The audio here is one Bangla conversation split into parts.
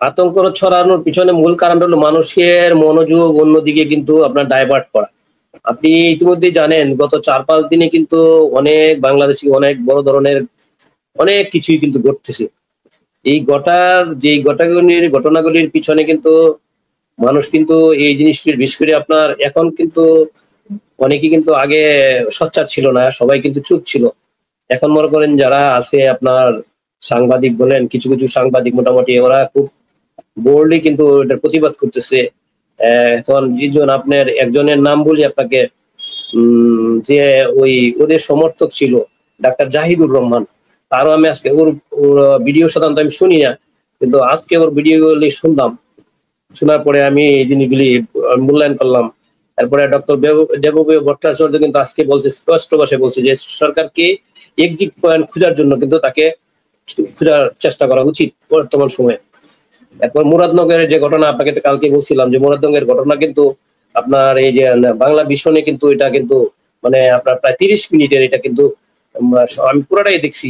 আতঙ্ক ছড়ানোর পিছনে মূল কারণ হলো মানুষের মনোযোগ অন্যদিকে কিন্তু আপনার ডাইভার্ট করা। আপনি ইতিমধ্যেই জানেন গত ৪-৫ দিনে কিন্তু অনেক বাংলাদেশী অনেক বড় ধরনের অনেক কিছুই কিন্তু ঘটতেছে। এই ঘটনাগুলির পিছনে কিন্তু মানুষ কিন্তু এই জিনিসটি বিশেষ করে আপনার এখন কিন্তু অনেকেই কিন্তু আগে সোচ্চার ছিল না। সবাই কিন্তু চুপ ছিল। এখন মনে করেন যারা আছে আপনার সাংবাদিক বলেন, কিছু সাংবাদিক মোটামুটি ওরা খুব বোল্ডলি কিন্তু এটার প্রতিবাদ করতেছে। এখন যেজন আপনার একজনের নাম বলি আপনাকে, যে ওই ওদের সমর্থক ছিল ডাক্তার জাহিদুর রহমান। তারও আমি আজকে ওর ভিডিও সাধারণত আমি শুনি না, কিন্তু আজকে ওর ভিডিওগুলি শুনলাম। শোনার পরে আমি এই জিনিসগুলি মূল্যায়ন করলাম। তারপরে ডক্টর দেবপ্রিয় ভট্টাচার্য কিন্তু আজকে বলছে, স্পষ্ট ভাষায় বলছে যে সরকারকে এক্সিট পয়েন্ট খোঁজার জন্য কিন্তু তাকে খোঁজার চেষ্টা করা উচিত বর্তমান সময়ে। এরপর মুরাদনগরের যে ঘটনা আপনাকে কালকে বলছিলাম, যে মুরাদনগরের ঘটনা কিন্তু আপনার এই যে বাংলা ভিশনে কিন্তু এটা কিন্তু মানে আপনার প্রায় ৩০ মিনিটের এটা কিন্তু আমি পুরোটাই দেখছি।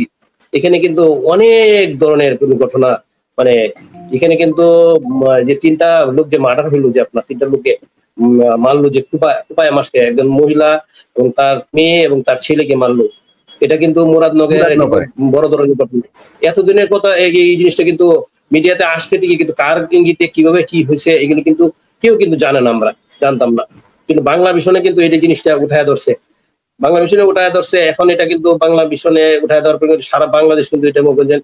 এখানে কিন্তু অনেক ধরনের ঘটনা, মানে এখানে কিন্তু যে ৩টা লোক যে মার্ডার হইলো, যে আপনার ৩টা লোককে মারলো, যে কুপায় মারছে, একজন মহিলা এবং তার মেয়ে এবং তার ছেলেকে মারলো। এটা কিন্তু মুরাদনগরের বড় ধরনের ঘটনা। এতদিনের কথা এই জিনিসটা কিন্তু মিডিয়াতে আসছে ঠিকই, কিন্তু কার ইঙ্গিতে কিভাবে কি হয়েছে এগুলো কিন্তু কেউ কিন্তু জানে না, আমরা জানতাম না। কিন্তু বাংলা ভিশনে কিন্তু এই জিনিসটা উঠায় ধরছে, বাংলা ভিশনে উঠায় ধরছে। এখন এটা কিন্তু বাংলা ভিশনে উঠায় দেওয়ার পর সারা বাংলাদেশ কিন্তু এটা বলছেন।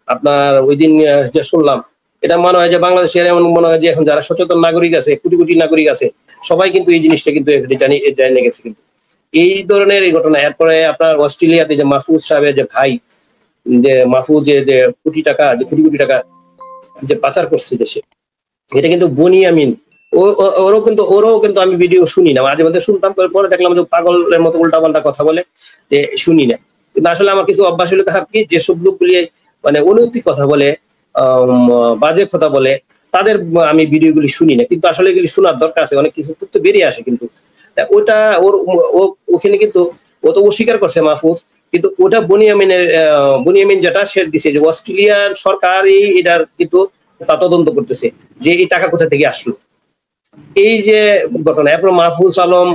আপনার ওই দিন যে শুনলাম, এটা মনে হয় যে বাংলাদেশের এমন মনে হয় যে এখন যারা সচেতন নাগরিক আছে, কোটি কোটি নাগরিক আছে, সবাই কিন্তু এই জিনিসটা কিন্তু জানিয়ে গেছে কিন্তু এই ধরনের এই ঘটনা। এরপরে আপনার অস্ট্রেলিয়াতে যে মাহফুজ সাহেবের যে ভাই, যে মাহফুজ যে কোটি কোটি টাকা যে পাচার করছে দেশে, এটা কিন্তু বনিয়ামিন। ওরও কিন্তু আমি ভিডিও শুনি না, মাঝে মাঝে শুনতাম, পরে দেখলাম যে পাগলের মতো উল্টাপাল্টা কথা বলে, যে শুনি না। কিন্তু আসলে আমার কিছু অভ্যাস হলো খারাপ কি, যেসব লোকগুলি মানে অনৈতিক কথা বলে, বাজে কথা বলে, তাদের আমি ভিডিওগুলি শুনি না। কিন্তু আসলে এগুলি শোনার দরকার আছে, অনেক কিছু তথ্য বেরিয়ে আসে। কিন্তু ওটা ওখানে কিন্তু ও তো অস্বীকার করছে মাহফুজ, কিন্তু ওটা বনিয়ামিন যেটা সে দিছে, যে অস্ট্রেলিয়ার সরকারই এটার কিন্তু তা তদন্ত করতেছে যে এই টাকা কোথা থেকে আসলো, এই যে ঘটনা। এরপর মাহফুজ আলম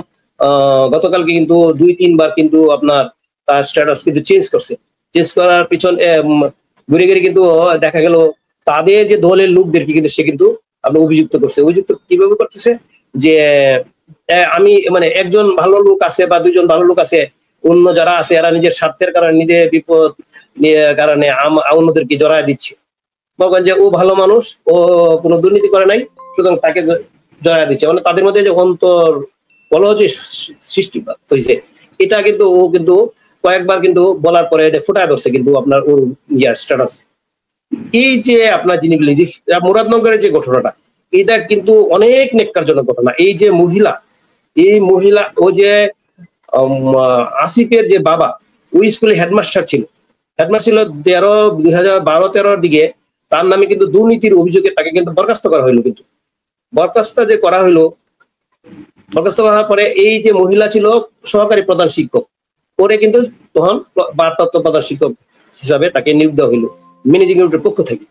গতকালকে কিন্তু ২-৩ বার কিন্তু আপনার তার স্ট্যাটাস কিন্তু চেঞ্জ করছে। চেঞ্জ করার পিছনে ঘুরে ঘুরে কিন্তু দেখা গেল তাদের যে দলের লোকদেরকে কিন্তু সে কিন্তু আপনার অভিযুক্ত করছে। অভিযুক্ত কিভাবে করতেছে, যে আমি মানে একজন ভালো লোক আছে বা দুইজন ভালো লোক আছে, অন্য যারা আছে এরা নিজের স্বার্থের কারণে, নিজের বিপদ নিয়ে কারণে অন্যদেরকে জড়ায় দিচ্ছে। বলবেন যে ও ভালো মানুষ, ও কোনো দুর্নীতি করে নাই, সুতরাং তাকে জড়ায় দিচ্ছে। মানে তাদের মধ্যে যে অন্তর কলহ যে সৃষ্টি হয়েছে, এটা কিন্তু ও কিন্তু কয়েকবার কিন্তু বলার পরে এটা ফুটায় ধরছে কিন্তু আপনার ওর স্ট্যাটাস। এই যে আপনার জিনিসগুলি, যে মুরাদনগরের যে ঘটনাটা, এটা কিন্তু অনেক নেককারজনক ঘটনা। এই যে মহিলা ও যে আসিফের যে বাবা, ওই স্কুলে হেডমাস্টার ছিল 2012-13 দিকে। তার নামে কিন্তু দুর্নীতির অভিযোগে তাকে কিন্তু বরখাস্ত করা হইলো। কিন্তু বরখাস্ত যে করা হইলো, বরখাস্ত করার পরে এই যে মহিলা ছিল সহকারী প্রধান শিক্ষক, পরে কিন্তু তখন ভারপ্রাপ্ত প্রধান শিক্ষক হিসাবে তাকে নিয়োগ দেওয়া হইলো ম্যানেজিং ইউনিটের পক্ষ থেকে।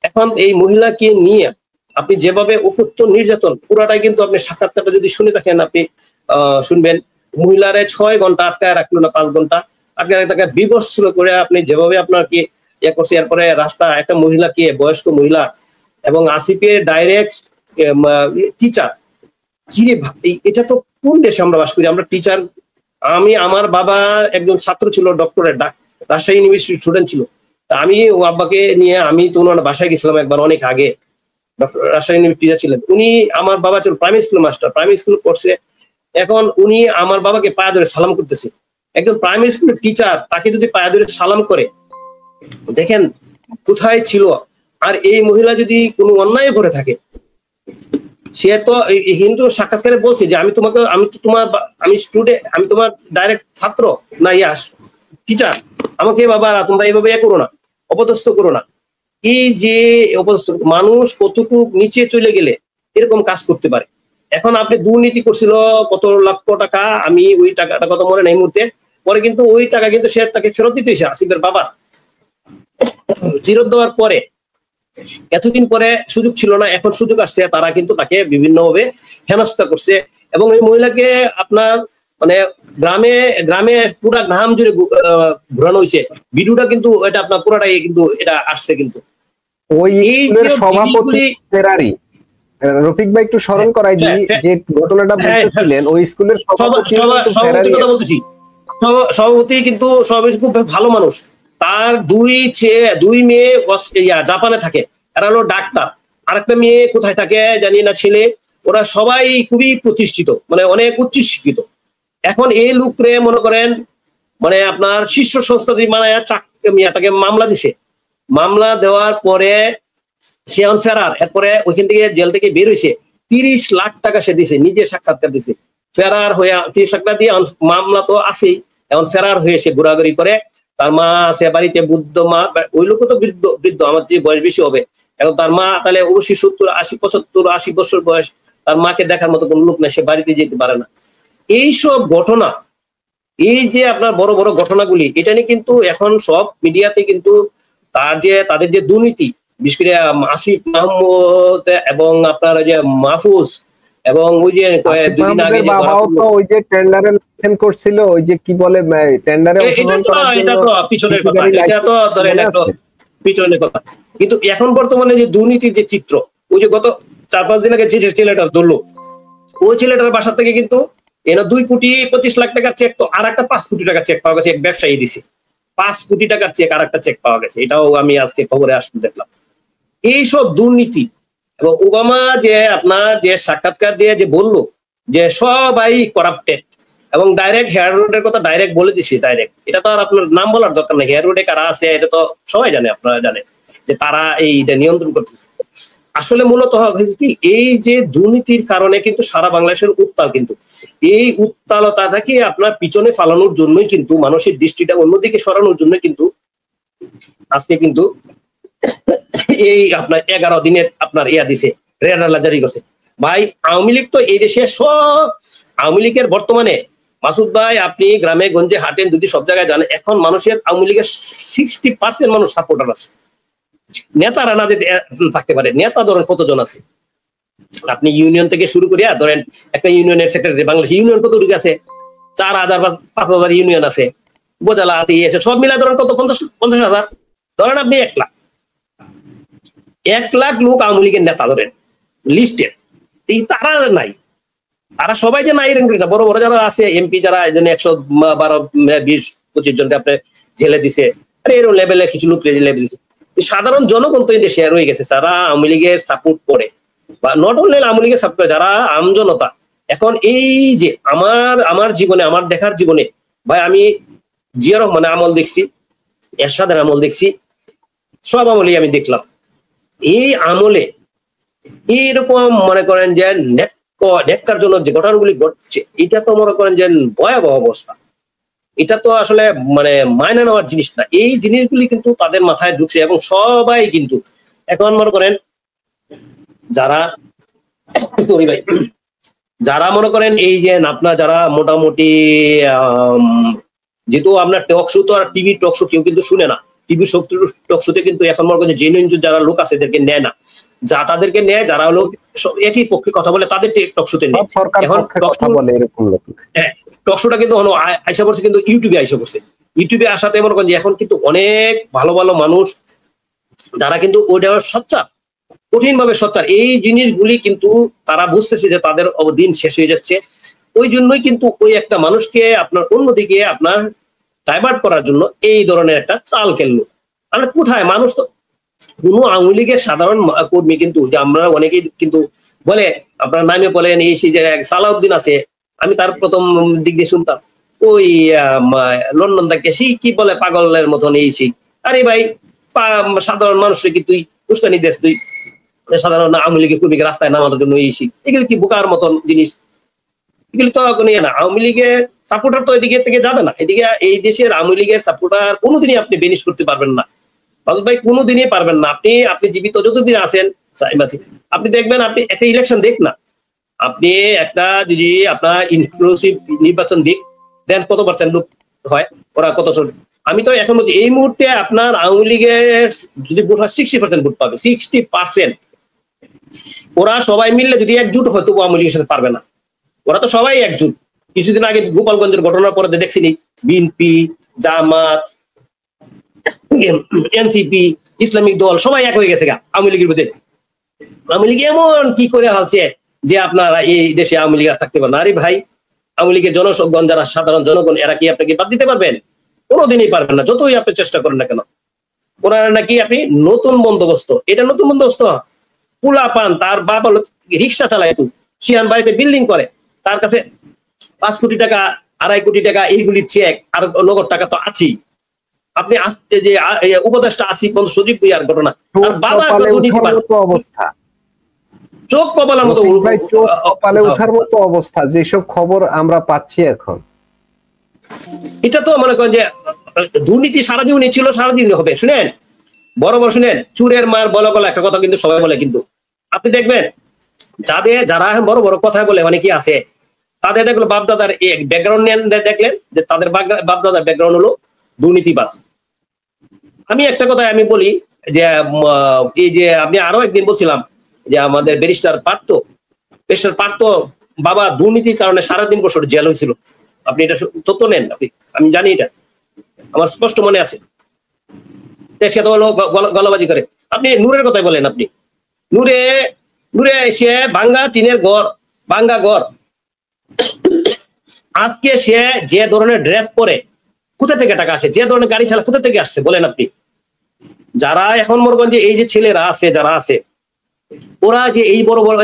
এখন এই মহিলাকে নিয়ে আপনি যেভাবে অকথ্য নির্যাতন, পুরাটাই কিন্তু আপনি সাক্ষাৎকারটা যদি শুনে থাকেন, আপনি শুনবেন। মহিলারে 6 ঘন্টা আটকায় রাখলো না 5 ঘন্টা আটকায়, তাকে বিভৎস করে আপনি যেভাবে আপনার কি করছে। এরপরে রাস্তা একটা মহিলাকে, বয়স্ক মহিলা এবং আসিফের ডাইরেক্ট টিচার, কি রে এটা তো কোন দেশে আমরা বাস করি? আমরা টিচার, আমার বাবা একজন ছাত্র ছিল, ডক্টরেট রাজশাহী ইউনিভার্সিটির স্টুডেন্ট ছিল। তা আমি ও আব্বাকে নিয়ে আমি তো ওনার বাসায় গেছিলাম একবার অনেক আগে, রাজশাহী ইউনিভার্সিটি টিচার ছিলেন উনি। আমার বাবা ছিল primary school master, primary school করছে। এখন উনি আমার বাবাকে পায়ে ধরে সালাম করতেছে। একজন প্রাইমারি স্কুলের টিচার তাকে যদি পায়ে ধরে সালাম করে, দেখেন কোথায় ছিল। আর এই মহিলা যদি কোনো অন্যায় করে থাকে, সে তো হিন্দু সাক্ষাৎকারে বলছে যে আমি স্টুডেন্ট, আমি তোমার ডাইরেক্ট ছাত্র না, টিচার, আমাকে বাবা তোমরা এইভাবে করো না, অপদস্থ করো না। এই যে অপদস্থ মানুষ কতটুকু নিচে চলে গেলে এরকম কাজ করতে পারে। এখন আপনি দুর্নীতি করছিল কত লক্ষ টাকা, আমি ওই টাকাটা কত মনে নাই মুহূর্তে, পরে কিন্তু ওই টাকা কিন্তু সে তাকে ফেরত দিতে হয়েছে। আসিফের বাবা ফেরত দেওয়ার পরে এতদিন পরে সুযোগ ছিল না, এখন সুযোগ আসছে, তারা কিন্তু তাকে বিভিন্নভাবে হেনস্থা করছে। এবং এই মহিলাকে আপনার মানে গ্রামে গ্রামে পুরা গ্রাম জুড়ে ঘোরানো হয়েছে, ভিডিওটা কিন্তু এটা আপনার পুরাটাই কিন্তু এটা আসছে কিন্তু। ওই স্কুলের সভাপতি ফেরারি, রফিক ভাই একটু স্মরণ করাই দিই যে ঘটনাটা বলতেছিলেন, ওই স্কুলের সভাপতি কথা বলতেছি, সভাপতি কিন্তু সভাপতি খুব ভালো মানুষ। তার দুই মেয়ে জাপানে থাকে, এরা হলো ডাক্তার। আরেকটা মেয়ে কোথায় থাকে জানি না, ছেলে। ওরা সবাই খুবই প্রতিষ্ঠিত, মানে অনেক উচ্চ শিক্ষিত। এখন এই লোকরে মনে করেন মানে আপনার শীর্ষ সংস্থা মানে তাকে মামলা দিছে। মামলা দেওয়ার পরে সে এখন ফেরার। এরপরে ওইখান থেকে জেল থেকে বের হয়েছে, 30 লাখ টাকা সে দিছে, নিজে সাক্ষাৎকার দিছে। ফেরার হয়ে 30 লাখ টাকা দিয়ে মামলা তো আছেই, এখন ফেরার হয়ে সে ঘোরাঘুরি করে। তার মা আছে বাড়িতে, বুদ্ধ মা। ওই লোক তো বৃদ্ধ, আমার যে বয়স বেশি হবে। এখন তার মা তাহলে অবশ্যই 70, 80, 75, 80 বছর বয়স। তার মাকে দেখার মতো কোনো লোক না, সে বাড়িতে যেতে পারে না। এইসব ঘটনা, এই যে আপনার বড় বড় ঘটনাগুলি, এটা নিয়ে কিন্তু এখন সব মিডিয়াতে কিন্তু তাদের যে দুর্নীতি, বিশেষ করে আসিফ মাহমুদ এবং আপনার যে মাহফুজ এবং ওই যে দুদিন আগে ওই যে টেন্ডারে লেনদেন করছিল, ওই যে কি বলে টেন্ডারে এটা তো পিছনের কথা, এটা তো ধরেন একটা পিছনের কথা। কিন্তু এখন বর্তমানে যে দুর্নীতির যে চিত্র, ওই যে গত 4-5 দিন আগে যে ছেলেটা ধরলো, ওই ছেলেটার বাসা থেকে কিন্তু 2,25,00,000 টাকার চেক, তো আর একটা 5 কোটি টাকার চেক পাওয়া গেছে, এক ব্যবসায়ী দিছে 5 কোটি টাকার চেক, আর একটা চেক পাওয়া গেছে। এটাও আমি আজকে খবরে আসতে দেখলাম। এইসব দুর্নীতি। এবং ওবামা যে আপনার যে সাক্ষাৎকার দিয়ে যে বললো যে সবাই করাপ্টেড, এবং ডাইরেক্ট হেয়ার রোডের কথা ডাইরেক্ট বলে দিছি, ডাইরেক্ট। এটা তো আর আপনার নাম বলার দরকার নেই, হেয়ার রোডে কারা আছে এটা তো সবাই জানে, আপনারা জানেন যে তারা এইটা নিয়ন্ত্রণ করতেছে। আসলে মূলত কি, এই যে দুর্নীতির কারণে কিন্তু সারা বাংলাদেশের উত্তাল, কিন্তু এই উত্তালতাটাকে আপনার পিছনে ফালানোর জন্যই কিন্তু, মানুষের দৃষ্টিটা অন্যদিকে সরানোর জন্য কিন্তু আজকে কিন্তু এই আপনার 11 দিনের আপনার দিছে, রেড অ্যালার্ট জারি করছে। ভাই আওয়ামী লীগ তো এই দেশে সব, আওয়ামী লীগের বর্তমানে মাসুদ ভাই আপনি গ্রামে গঞ্জে হাঁটেন, যদি সব জায়গায় জানেন, এখন মানুষের আওয়ামী লীগের 60% মানুষ সাপোর্টার আছে। নেতারা না যদি থাকতে পারে, নেতা ধরেন কতজন আছে আপনি ইউনিয়ন থেকে শুরু করিয়া ধরেন, একটা ইউনিয়নের সেক্রেটারি, বাংলাদেশ ইউনিয়ন কত দিকে আছে, 4,000 বা 5,000 ইউনিয়ন আছে, উপজেলা আছে, এসে সব মিলা ধরেন কত, 50,000 ধরেন আপনি 1 লাখ লোক আওয়ামী লীগের নেতা ধরেন লিস্টেড। এই তারা নাই, তারা সবাই যে নাই বড় বড় যারা আছে এমপি, যারা 112, 20, 25 জনকে আপনি জেলে দিছে, আরে এরকম লেভেলের কিছু লোক জেলে দিছে। সাধারণ জনগণ তো এই দেশে রয়ে গেছে, যারা আওয়ামী লীগের সাপোর্ট করে, বা নট অনলি আওয়ামী লীগের সাপোর্ট করে, যারা আমজনতা। এখন এই যে আমার জীবনে, আমার দেখার জীবনে ভাই, আমি জিয়া রহমানের আমল দেখছি, এরশাদের আমল দেখছি, সব আমলেই আমি দেখলাম। এই আমলে এইরকম মনে করেন যে নেককার জন্য যে ঘটনাগুলি ঘটছে, এটা তো মনে করেন যে ভয়াবহ অবস্থা। এটা তো আসলে মানে মাইনে নেওয়ার জিনিস না। এই জিনিসগুলি কিন্তু তাদের মাথায় ঢুকছে, এবং সবাই কিন্তু এখন মনে করেন যারা মনে করেন এই যে আপনার যারা মোটামুটি যেহেতু আপনার টক শো, তো আর টিভি টক শো কেউ কিন্তু শুনে না, টিভি টক শোতে কিন্তু এখন মনে করেন জেনুইন যারা লোক আছে এদেরকে নেয় না, তাদেরকে নেয় যারা হলো একই পক্ষে কথা বলে, তাদের টক শোতে নেয়। এখন টক শোটা কিন্তু আইসা পড়ছে, কিন্তু ইউটিউবে আইসা পড়ছে। ইউটিউবে আসাতে মনে করেন যে এখন কিন্তু অনেক ভালো ভালো মানুষ যারা কিন্তু ওইটা সোচ্চার, কঠিন ভাবে সোচ্চার, এই জিনিসগুলি কিন্তু তারা বুঝতেছে যে তাদের দিন শেষ হয়ে যাচ্ছে। ওই জন্যই কিন্তু ওই একটা মানুষকে আপনার অন্যদিকে আপনার ডাইভার্ট করার জন্য এই ধরনের একটা চাল খেললো। মানে কোথায় মানুষ তো কোন আওয়ামী লীগের সাধারণ কর্মী কিন্তু, যে আমরা অনেকেই কিন্তু বলে, আপনার নামে বলেন এই সেই জায়গায় সালাউদ্দিন আছে, আমি তার প্রথম দিক দিয়ে শুনতাম ওই লন্ডন থেকে, সেই কি বলে পাগলের মতন এই সেই। আরে ভাই সাধারণ মানুষকে কি তুই উস্কানি দেশ, তুই সাধারণ আওয়ামী লীগের কর্মীকে রাস্তায় নামানোর জন্য এই সেই, এগুলি কি বোকার মতন জিনিস? এগুলি তো না, আওয়ামী লীগের সাপোর্টার তো এদিকে থেকে যাবে না। এদিকে এই দেশের আওয়ামী লীগের সাপোর্টার কোনোদিনই আপনি বেনিশ করতে পারবেন না ভাই, কোনোদিনই পারবেন না। আপনি জীবিত যতদিন আছেন আপনি দেখবেন, আপনি একটা ইলেকশন দেখ না, আপনি একটা যদি আপনার ইনক্লুসিভ নির্বাচন দিক দেন, কত পার্সেন্ট লোক হয়, ওরা কত আমি তো এখন বলছি এই মুহূর্তে আপনার আওয়ামী লীগের যদি ভোট হয় 60% ভোট পাবে, 60%। ওরা সবাই মিললে যদি একজুট হয়তো আওয়ামী লীগের সাথে পারবে না। ওরা তো সবাই একজুট। কিছুদিন আগে গোপালগঞ্জের ঘটনার পরে দেখছিনি বিএনপি, জামাত, এনসিপি, ইসলামিক দল সবাই এক হয়ে গেছে আওয়ামী লীগের বিরুদ্ধে। আওয়ামী লীগ এমন কি করে হালছে যে আপনারা এই দেশে আওয়ামী লীগ আর থাকতে পারেন? আরে ভাই, আওয়ামী লীগের জনগণ যারা সাধারণ জনগণ এরা কি আপনাকে বাদ দিতে পারবেন? কোনোদিনই পারবেন না, যতই আপনি চেষ্টা করেন না কেন। ওনারা নাকি আপনি নতুন বন্দোবস্ত, এটা নতুন বন্দোবস্ত। পুলা পান তার বাপ হলো রিক্সা চালায়, তো শিয়ান বাড়িতে বিল্ডিং করে, তার কাছে 5 কোটি টাকা 2.5 কোটি টাকা এইগুলির চেক আর নগদ টাকা তো আছেই। আপনি যে উপদেষ্টা আসিফ বন্ধু সজীব ভুইয়ার ঘটনা, আর বাবা অবস্থা, চোখ কপালের মতো কপালে ওঠার মতো অবস্থা যেসব খবর আমরা পাচ্ছি এখন। এটা তো মনে করেন যে দুর্নীতি সারা জীবনই ছিল, সারাদিন হবে। শুনেন বড় শুনেন, চুরের মার বলা গলা একটা কথা কিন্তু সবাই বলে, কিন্তু আপনি দেখবেন যারা এখন বড় বড় কথা বলে অনেকেই আছে, তাদের দেখলো বাপদাদার ব্যাকগ্রাউন্ড দেখলেন যে তাদের বাপদাদার ব্যাকগ্রাউন্ড হলো দুর্নীতিবাজ। আমি একটা কথা আমি বলি যে এই যে আপনি আরো একদিন বলছিলাম যে আমাদের ব্যারিস্টার পার্থ বাবা দুর্নীতির কারণে সারাদিন বছর জেল হয়েছিল। আপনি এটা তথ্য নেন, আমি জানি, এটা আমার স্পষ্ট মনে আছে। সে তো হলো গলাবাজি করে। আপনি নূরের কথাই বলেন, আপনি নূরে সে ভাঙ্গা টিনের ঘর, ভাঙ্গা ঘর, আজকে সে যে ধরনের ড্রেস পরে কোথা থেকে টাকা আসে, যে ধরনের গাড়ি চালা কোথা থেকে আসছে বলেন আপনি? যারা এখন মরগঞ্জে এই যে ছেলেরা আছে, যারা আছে, ওরা যে এই বড় বড়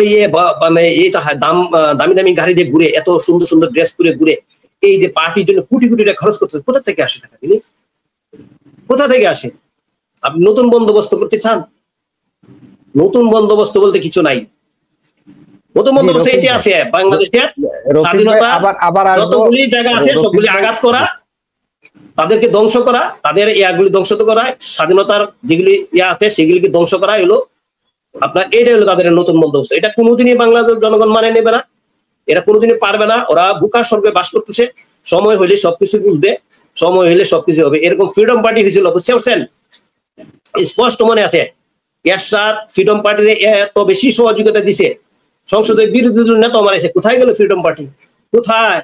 দামি দামি গাড়ি দিয়ে ঘুরে, এত সুন্দর সুন্দর ড্রেস করে ঘুরে, এই যে পার্টির জন্য কোটি কোটি টাকা খরচ করতেছে, কোথা থেকে আসে টাকা? কোথা থেকে আসে? আপনি নতুন বন্দোবস্ত করতে চান? নতুন বন্দোবস্ত বলতে কিছু নাই। নতুন বন্দোবস্ত এটি আছে, বাংলাদেশের স্বাধীনতা যতগুলি জায়গা আছে সবগুলি আঘাত করা, তাদেরকে ধ্বংস করা, তাদের ইয়াগুলি ধ্বংস করা, স্বাধীনতার যেগুলি ইয়া আছে সেগুলিকে ধ্বংস করা হলো আপনার, এটাই হলো তাদের নতুন বন্দোবস্ত। এটা কোনোদিনই বাংলাদেশের জনগণ মানে নেবে না, এটা কোনোদিনই পারবে না। ওরা বুকার স্বর্গে বাস করতেছে, সময় হইলে সবকিছু বুঝবে, সময় হইলে সবকিছু হবে। এরকম ফ্রিডম পার্টি হয়েছিল, বুঝতে পারছেন? স্পষ্ট মনে আছে, এরশাদ ফ্রিডম পার্টির এত বেশি সহযোগিতা দিছে, সংসদের বিরোধী নেতা মারাইছে। কোথায় গেল ফ্রিডম পার্টি? কোথায়?